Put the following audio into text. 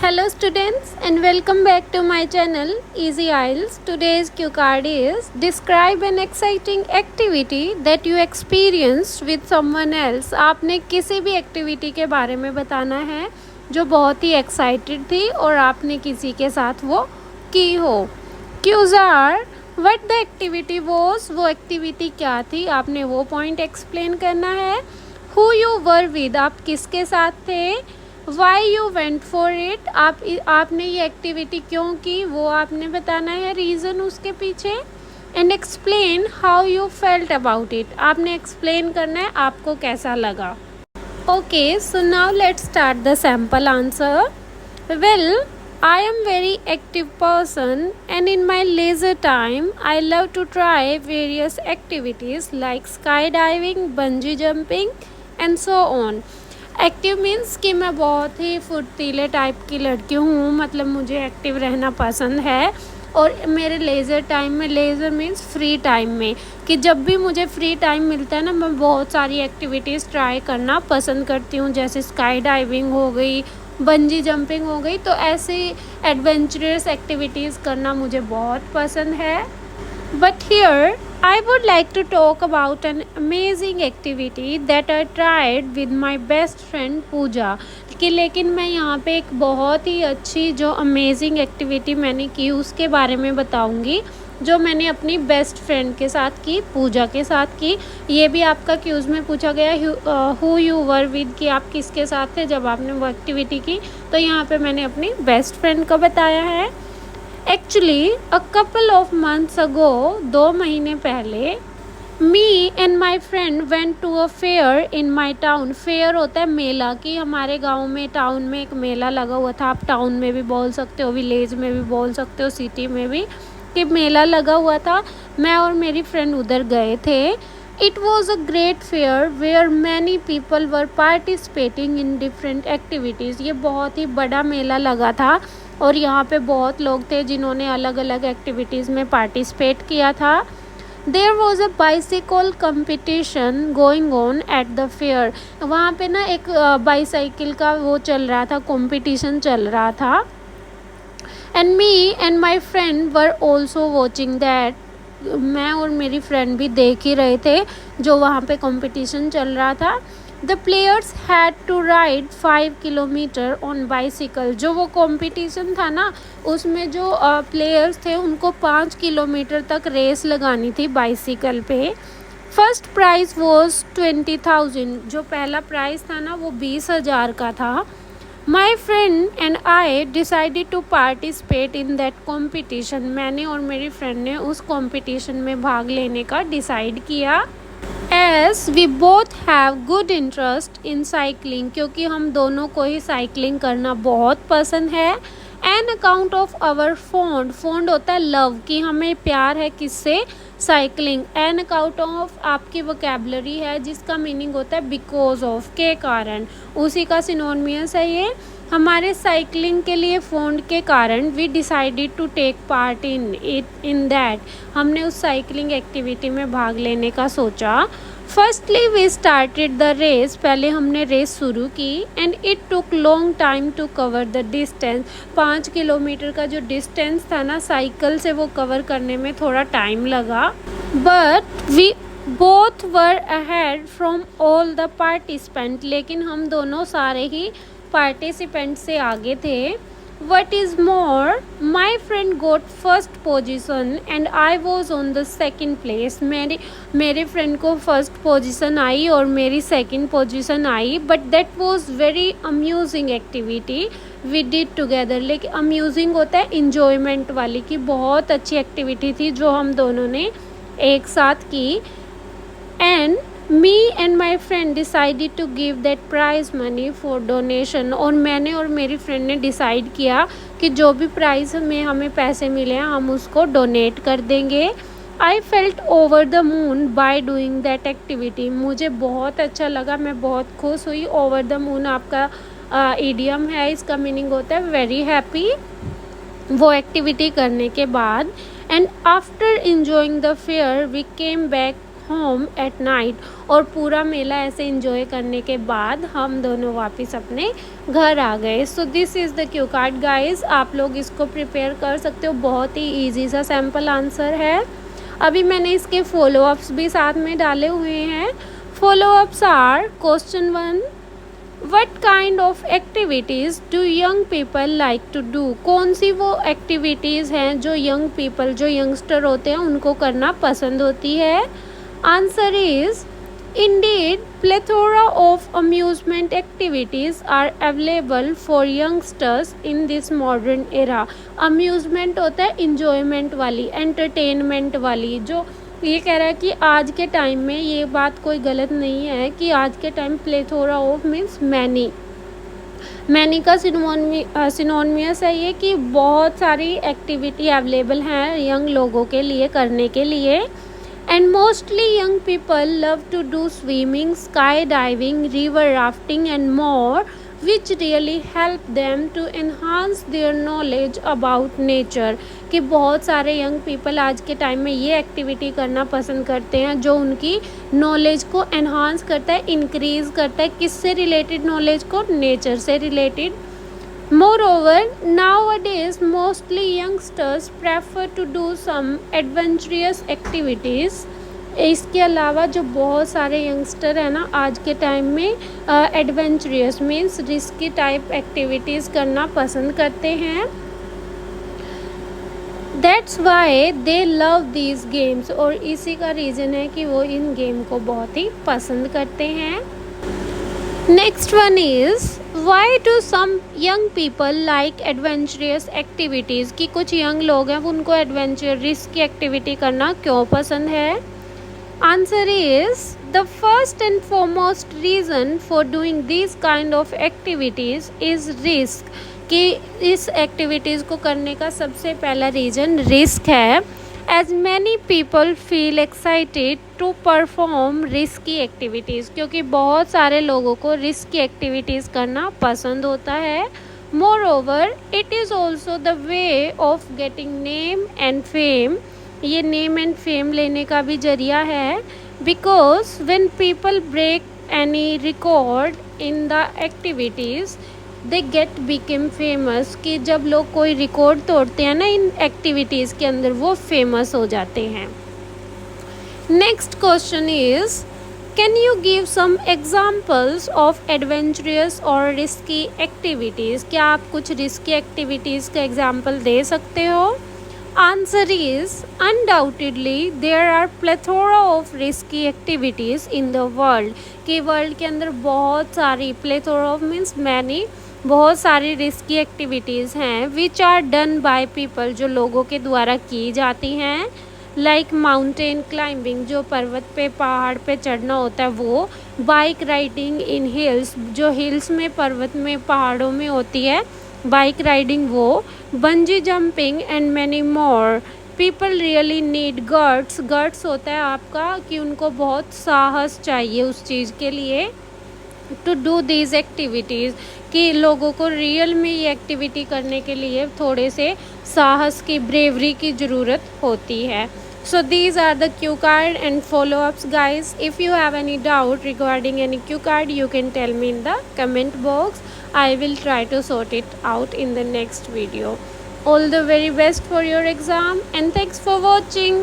Hello students and welcome back to my channel Easy IELTS. Today's cue card is describe an exciting activity that you experienced with someone else. आपने किसी भी activity के बारे में बताना है जो बहुत ही एक्साइटेड थी और आपने किसी के साथ वो की हो. Cues are what the activity was, वो एक्टिविटी क्या थी, आपने वो पॉइंट एक्सप्लेन करना है. Who you were with, आप किसके साथ थे. Why you went for it, आपने ये एक्टिविटी क्यों की वो आपने बताना है रीज़न उसके पीछे. And explain how you felt about it, आपने एक्सप्लेन करना है आपको कैसा लगा. Okay, so now let's start the sample answer. Well, I am very active person and in my leisure time I love to try various activities like skydiving, bungee jumping and so on. Active means कि मैं बहुत ही फुर्तीले type की लड़की हूँ, मतलब मुझे active रहना पसंद है. और मेरे लेज़र टाइम में, लेज़र मीन्स फ्री टाइम में, कि जब भी मुझे फ्री टाइम मिलता है ना, मैं बहुत सारी एक्टिविटीज़ ट्राई करना पसंद करती हूँ. जैसे स्काई डाइविंग हो गई, बंजी जंपिंग हो गई, तो ऐसी एडवेंचरस एक्टिविटीज़ करना मुझे बहुत पसंद है. But here I would like to talk about an amazing activity that I tried with my best friend Pooja. कि लेकिन मैं यहाँ पे एक बहुत ही अच्छी जो अमेजिंग एक्टिविटी मैंने की उसके बारे में बताऊँगी, जो मैंने अपनी बेस्ट फ्रेंड के साथ की, पूजा के साथ की. ये भी आपका क्यूज़ में पूछा गया हु यू वर विद, कि आप किसके साथ थे जब आपने वो एक्टिविटी की. तो यहाँ पे मैंने अपनी बेस्ट फ्रेंड को बताया है. Actually a couple of months ago, 2 महीने पहले, me and my friend went to a fair in my town. Fair होता है मेला, कि हमारे गांव में, टाउन में एक मेला लगा हुआ था. आप टाउन में भी बोल सकते हो, विलेज में भी बोल सकते हो, सिटी में भी, कि मेला लगा हुआ था. मैं और मेरी फ्रेंड उधर गए थे. It was a great fair where many people were participating in different activities. ये बहुत ही बड़ा मेला लगा था और यहाँ पे बहुत लोग थे जिन्होंने अलग अलग एक्टिविटीज़ में पार्टिसिपेट किया था. There was a bicycle competition going on at the fair. वहाँ पे ना एक बाईसाइकिल का वो चल रहा था, कंपटीशन चल रहा था. And me and my friend were also watching that. मैं और मेरी फ्रेंड भी देख ही रहे थे जो वहाँ पे कंपटीशन चल रहा था. The players had to ride 5 kilometre on bicycle. जो वो कंपटीशन था ना, उसमें जो प्लेयर्स थे उनको 5 किलोमीटर तक रेस लगानी थी बाइसिकल पे. First prize was 20,000. जो पहला प्राइज़ था ना वो 20,000 का था. My friend and I decided to participate in that competition. मैंने और मेरी फ्रेंड ने उस कॉम्पिटिशन में भाग लेने का डिसाइड किया. As we both have good interest in cycling, क्योंकि हम दोनों को ही साइकिलिंग करना बहुत पसंद है. An account of our fond होता है लव, कि हमें प्यार है किससे, साइकिलिंग. An account of आपकी वोकेबलरी है जिसका मीनिंग होता है बिकॉज ऑफ, के कारण, उसी का सिनोनिमस है ये. हमारे साइकिलिंग के लिए फोन के कारण we decided to take part in that. हमने उस साइकिलिंग एक्टिविटी में भाग लेने का सोचा. Firstly we started the race. पहले हमने रेस शुरू की. And it took long time to cover the distance. 5 kilometre का जो डिस्टेंस था ना, साइकिल से वो कवर करने में थोड़ा टाइम लगा. But we both were ahead from all the participant. लेकिन हम दोनों सारे ही पार्टिसिपेंट से आगे थे. What is more, my friend got first position and I was on the second place. मेरे फ्रेंड को फर्स्ट पोजिशन आई और मेरी सेकेंड पोजिशन आई. But that was very amusing activity we did together. लेकिन अम्यूजिंग होता है इंजॉयमेंट वाली, कि बहुत अच्छी एक्टिविटी थी जो हम दोनों ने एक साथ की. And me and my friend decided to give that prize money for donation. और मैंने और मेरी फ्रेंड ने डिसाइड किया कि जो भी प्राइज़ में हमें पैसे मिले हैं हम उसको डोनेट कर देंगे. I felt over the moon by doing that activity. मुझे बहुत अच्छा लगा, मैं बहुत खुश हुई. ओवर द मून आपका इडियम है, इसका मीनिंग होता है वेरी हैप्पी वो एक्टिविटी करने के बाद. And after enjoying the fair we came back home at night. और पूरा मेला ऐसे इंजॉय करने के बाद हम दोनों वापस अपने घर आ गए। So this is the Q card guys, आप लोग इसको प्रिपेयर कर सकते हो, बहुत ही ईजी सा सैम्पल आंसर है। अभी मैंने इसके फॉलो अप्स भी साथ में डाले हुए हैं। Follow ups are question 1, what kind of activities do young people like to do. कौन सी वो एक्टिविटीज़ हैं जो यंग पीपल, जो यंगस्टर होते हैं, उनको करना पसंद होती है। Answer is indeed plethora of amusement activities are available for youngsters in this modern era. Amusement होता है इंजॉयमेंट वाली, एंटरटेनमेंट वाली। जो ये कह रहा है कि आज के टाइम में ये बात कोई गलत नहीं है कि आज के time plethora of means many, many का सिनोनिमस है ये कि बहुत सारी एक्टिविटी अवेलेबल हैं यंग लोगों के लिए करने के लिए। And mostly young people love to do swimming, skydiving, river rafting and more, which really help them to enhance their knowledge about nature. कि बहुत सारे यंग पीपल आज के टाइम में ये एक्टिविटी करना पसंद करते हैं जो उनकी नॉलेज को एनहांस करता है, इंक्रीज़ करता है। किससे रिलेटेड नॉलेज को? नेचर से related. Moreover, nowadays mostly youngsters prefer to do some adventurous activities। इसके अलावा जो बहुत सारे यंगस्टर हैं ना आज के टाइम में adventurous means risky type activities करना पसंद करते हैं। That's why they love these games. और इसी का रीज़न है कि वो इन गेम को बहुत ही पसंद करते हैं। Next one is why do some young people like adventurous activities. कि कुछ यंग लोग हैं उनको एडवेंचर रिस्क एक्टिविटी करना क्यों पसंद है। Answer is the first and foremost reason for doing this kind of activities is risk. कि इस एक्टिविटीज़ को करने का सबसे पहला रीज़न रिस्क है। As many people feel excited to perform risky activities. क्योंकि बहुत सारे लोगों को रिस्की एक्टिविटीज़ करना पसंद होता है। Moreover it is also the way of getting name and fame. ये नेम एंड फेम लेने का भी जरिया है। Because when people break any record in the activities they get become famous. कि जब लोग कोई रिकॉर्ड तोड़ते हैं ना इन एक्टिविटीज़ के अंदर, वो फेमस हो जाते हैं। Next question is can you give some examples of adventurous और रिस्की एक्टिविटीज़। क्या आप कुछ रिस्की एक्टिविटीज़ का एग्जाम्पल दे सकते हो। Answer is undoubtedly there are plethora of risky activities in the world. कि वर्ल्ड के अंदर बहुत सारी, प्लेथोरा ऑफ मीन्स मैनी, बहुत सारी रिस्की एक्टिविटीज़ हैं which are done by people, जो लोगों के द्वारा की जाती हैं। लाइक माउंटेन क्लाइंबिंग, जो पर्वत पे पहाड़ पे चढ़ना होता है वो। बाइक राइडिंग इन हिल्स, जो हिल्स में पर्वत में पहाड़ों में होती है बाइक राइडिंग वो। Bungee jumping and many more. People really need guts. Guts होता है आपका कि उनको बहुत साहस चाहिए उस चीज़ के लिए, टू डू दीज एक्टिविटीज़। कि लोगों को रियल में ये एक्टिविटी करने के लिए थोड़े से साहस की, ब्रेवरी की ज़रूरत होती है। So these are the cue card and follow-ups guys. If you have any doubt regarding any cue card, you can tell me in the comment box. I will try to sort it out in the next video. All the very best for your exam and thanks for watching.